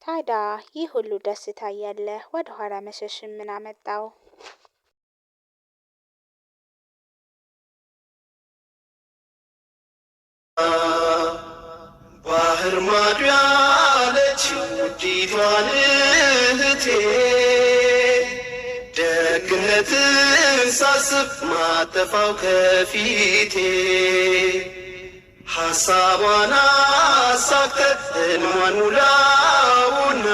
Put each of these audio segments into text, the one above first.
ታዲያ ይህ ሁሉ ደስታ እያለ ወደ ኋላ መሸሽን ምን አመጣው? ባህር ማዶ ያለችው ውዲቷን እህቴ ደግነትን ሳስብ ማጠፋው ከፊቴ ሐሳቧን አሳክተህ ሕልሟን ሙላውና።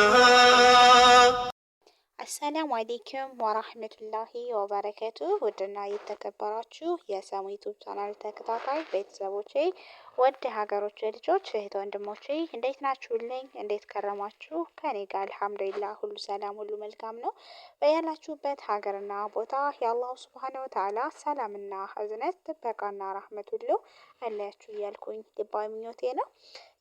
አሰላሙ አሌይኩም ወራህመቱላሂ ወበረከቱ። ውድና የተከበራችሁ የሰሙ ዩቱብ ቻናል ተከታታይ ቤተሰቦቼ፣ ወደ ሀገሮች ልጆች እህት ወንድሞቼ እንዴት ናችሁልኝ? እንዴት ከረማችሁ? ከኔ ጋር አልሐምዱሊላህ ሁሉ ሰላም ሁሉ መልካም ነው። በያላችሁበት ሀገርና ቦታ የአላሁ ሱብሃነሁ ወተዓላ ሰላምና እዝነት ጥበቃና ረህመት ሁሉ አለያችሁ እያልኩኝ ልባዊ ምኞቴ ነው።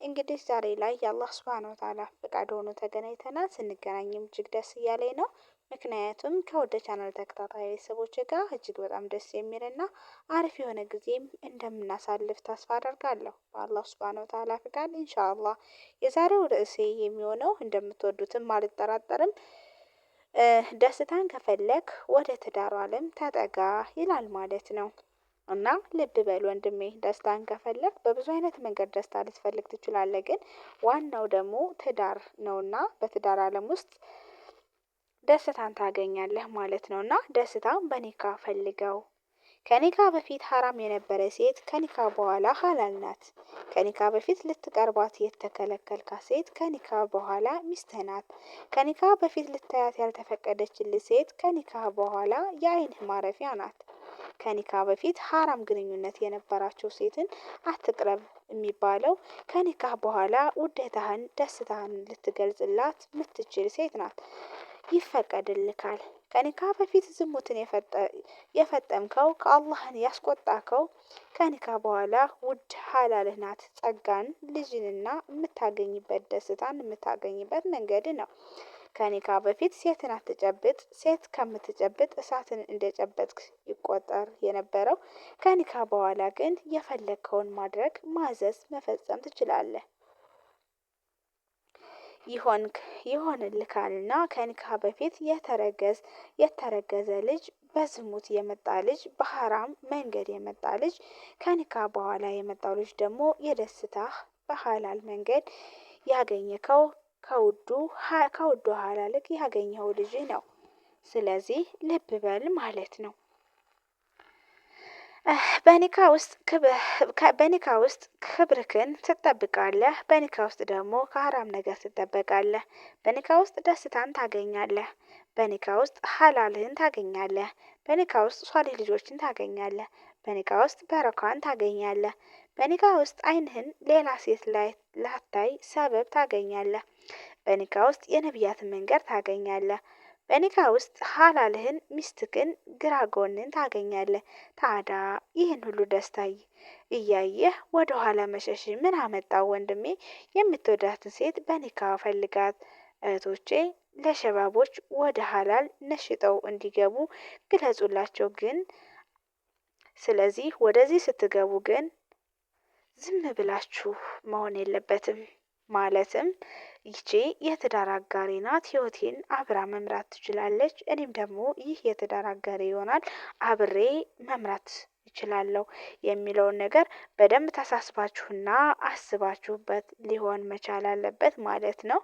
እንግዲህ ዛሬ ላይ የአላህ ሱብሃነሁ ወተዓላ ፈቃድ ሆኖ ተገናኝተናል። ስንገናኝም እጅግ ደስ እያለኝ ነው። ምክንያቱም ከወደ ቻናል ተከታታይ ቤተሰቦች ጋር እጅግ በጣም ደስ የሚልና አሪፍ የሆነ ጊዜም እንደምናሳልፍ ተስፋ አደርጋለሁ በአላህ ሱብሃነሁ ወተዓላ ፍቃድ ኢንሻአላህ። የዛሬው ርዕሴ የሚሆነው እንደምትወዱትም አልጠራጠርም። ደስታን ከፈለክ ወደ ትዳሩ ዓለም ተጠጋ ይላል ማለት ነው። እና ልብ በል ወንድሜ፣ ደስታን ከፈለክ በብዙ አይነት መንገድ ደስታ ልትፈልግ ትችላለህ። ግን ዋናው ደግሞ ትዳር ነውና በትዳር ዓለም ውስጥ ደስታን ታገኛለህ ማለት ነውና ደስታን በኒካ ፈልገው። ከኒካ በፊት ሀራም የነበረ ሴት ከኒካ በኋላ ሀላል ናት። ከኒካ በፊት ልትቀርባት የተከለከልካት ሴት ከኒካ በኋላ ሚስትህ ናት። ከኒካ በፊት ልታያት ያልተፈቀደችልህ ሴት ከኒካ በኋላ የአይንህ ማረፊያ ናት። ከኒካ በፊት ሀራም ግንኙነት የነበራቸው ሴትን አትቅረብ የሚባለው ከኒካ በኋላ ውዴታህን ደስታህን ልትገልጽላት የምትችል ሴት ናት። ይፈቀድልካል። ከኒካ በፊት ዝሙትን የፈጠምከው ከአላህን ያስቆጣከው ከኒካ በኋላ ውድ ሀላልህ ናት። ጸጋን ልጅንና የምታገኝበት ደስታን የምታገኝበት መንገድ ነው። ከኒካ በፊት ሴትን አትጨብጥ። ሴት ከምትጨብጥ እሳትን እንደጨበጥክ ይቆጠር የነበረው። ከኒካ በኋላ ግን የፈለግከውን ማድረግ ማዘዝ መፈጸም ትችላለህ። ይሆንልካልና ከኒካ በፊት የተረገዘ ልጅ በዝሙት የመጣ ልጅ በሀራም መንገድ የመጣ ልጅ ከኒካ በኋላ የመጣው ልጅ ደግሞ የደስታህ በሀላል መንገድ ያገኘከው ከውዱ ሀላልክ ያገኘኸው ልጅ ነው። ስለዚህ ልብ በል ማለት ነው። በኒካ ውስጥ ክብርክን ትጠብቃለህ። በኒካ ውስጥ ደግሞ ከሀራም ነገር ትጠበቃለህ። በኒካ ውስጥ ደስታን ታገኛለህ። በኒካ ውስጥ ሀላልህን ታገኛለህ። በኒካ ውስጥ ሷሊህ ልጆችን ታገኛለህ። በኒካ ውስጥ በረካን ታገኛለህ። በኒካ ውስጥ አይንህን ሌላ ሴት ላይ ላታይ ሰበብ ታገኛለህ። በኒካ ውስጥ የነቢያትን መንገድ ታገኛለህ። በኒካ ውስጥ ሀላልህን ሚስትክን ግራ ጎንን ታገኛለህ። ታዳ ይህን ሁሉ ደስታ እያየህ ወደ ኋላ መሸሽ ምን አመጣው ወንድሜ? የምትወዳትን ሴት በኒካ ፈልጋት። እህቶቼ ለሸባቦች ወደ ሀላል ነሽጠው እንዲገቡ ግለጹላቸው። ግን ስለዚህ ወደዚህ ስትገቡ ግን ዝም ብላችሁ መሆን የለበትም። ማለትም ይቺ የትዳር አጋሬ ናት፣ ህይወቴን አብራ መምራት ትችላለች፣ እኔም ደግሞ ይህ የትዳር አጋሬ ይሆናል፣ አብሬ መምራት እችላለሁ የሚለውን ነገር በደንብ ተሳስባችሁና አስባችሁበት ሊሆን መቻል አለበት ማለት ነው።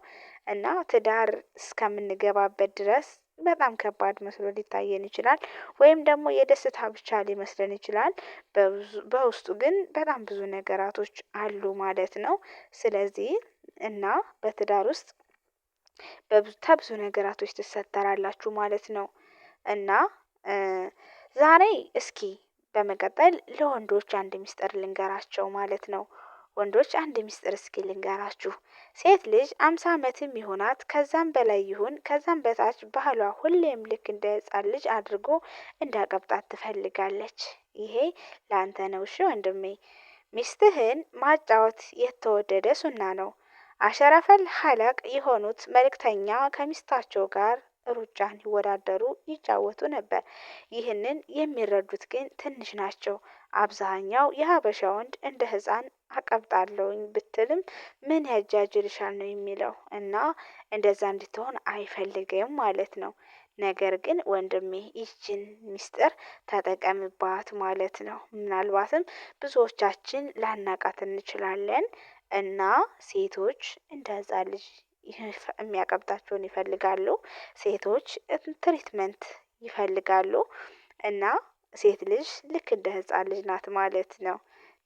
እና ትዳር እስከምንገባበት ድረስ በጣም ከባድ መስሎ ሊታየን ይችላል። ወይም ደግሞ የደስታ ብቻ ሊመስለን ይችላል። በውስጡ ግን በጣም ብዙ ነገራቶች አሉ ማለት ነው። ስለዚህ እና በትዳር ውስጥ ከብዙ ነገራቶች ትሰተራላችሁ ማለት ነው። እና ዛሬ እስኪ በመቀጠል ለወንዶች አንድ ሚስጥር ልንገራቸው ማለት ነው። ወንዶች አንድ ሚስጥር እስኪ ልንገራችሁ። ሴት ልጅ 50 አመትም ይሆናት ከዛም በላይ ይሁን ከዛም በታች ባህሏ ሁሌም ልክ እንደ ህፃን ልጅ አድርጎ እንዳቀብጣት ትፈልጋለች። ይሄ ላንተ ነው እሺ ወንድሜ። ሚስትህን ማጫወት የተወደደ ሱና ነው። አሸረፈል ሀለቅ የሆኑት መልእክተኛ ከሚስታቸው ጋር ሩጫን ይወዳደሩ ይጫወቱ ነበር። ይህንን የሚረዱት ግን ትንሽ ናቸው። አብዛኛው የሀበሻ ወንድ እንደ ህፃን አቀብጣለሁኝ ብትልም ምን ያጃጅልሻል ነው የሚለው እና እንደዛ እንድትሆን አይፈልግም ማለት ነው። ነገር ግን ወንድሜ ይችን ሚስጥር ተጠቀምባት ማለት ነው። ምናልባትም ብዙዎቻችን ላናቃት እንችላለን እና ሴቶች እንደ ህፃን ልጅ የሚያቀብጣቸውን ይፈልጋሉ። ሴቶች ትሪትመንት ይፈልጋሉ። እና ሴት ልጅ ልክ እንደ ህፃን ልጅ ናት ማለት ነው።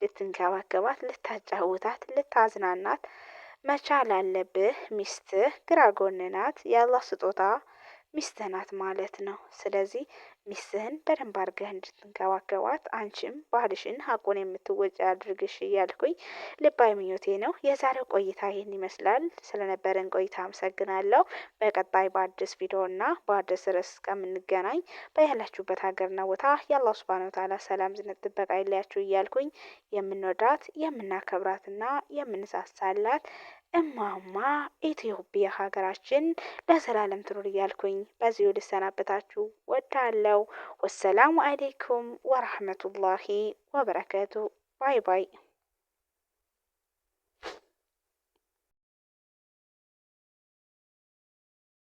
ልትንከባከባት ልታጫውታት ልታዝናናት መቻል አለብህ። ሚስትህ ግራ ጎን ናት የአላህ ስጦታ ሚስትህ ናት ማለት ነው። ስለዚህ ሚስትህን በደንብ አድርገህ እንድትንከባከባት አንቺም ባልሽን ሀቁን የምትወጪ አድርግሽ እያልኩኝ ልባዊ ምኞቴ ነው። የዛሬው ቆይታ ይህን ይመስላል ስለነበረን ቆይታ አመሰግናለሁ። በቀጣይ በአዲስ ቪዲዮ እና በአዲስ ርዕስ እስከምንገናኝ በያላችሁበት ሀገርና ቦታ የአላህ ሱብሃነሁ ወተዓላ ሰላም ዝነት ጥበቃ አይለያችሁ እያልኩኝ የምንወዳት የምናከብራትና የምንሳሳላት እማማ ኢትዮጵያ ሀገራችን ለዘላለም ትኑር እያልኩኝ በዚሁ ልሰናበታችሁ ወዳለው። ወሰላሙ አሌይኩም ወራህመቱላሂ ወበረከቱ። ባይ ባይ።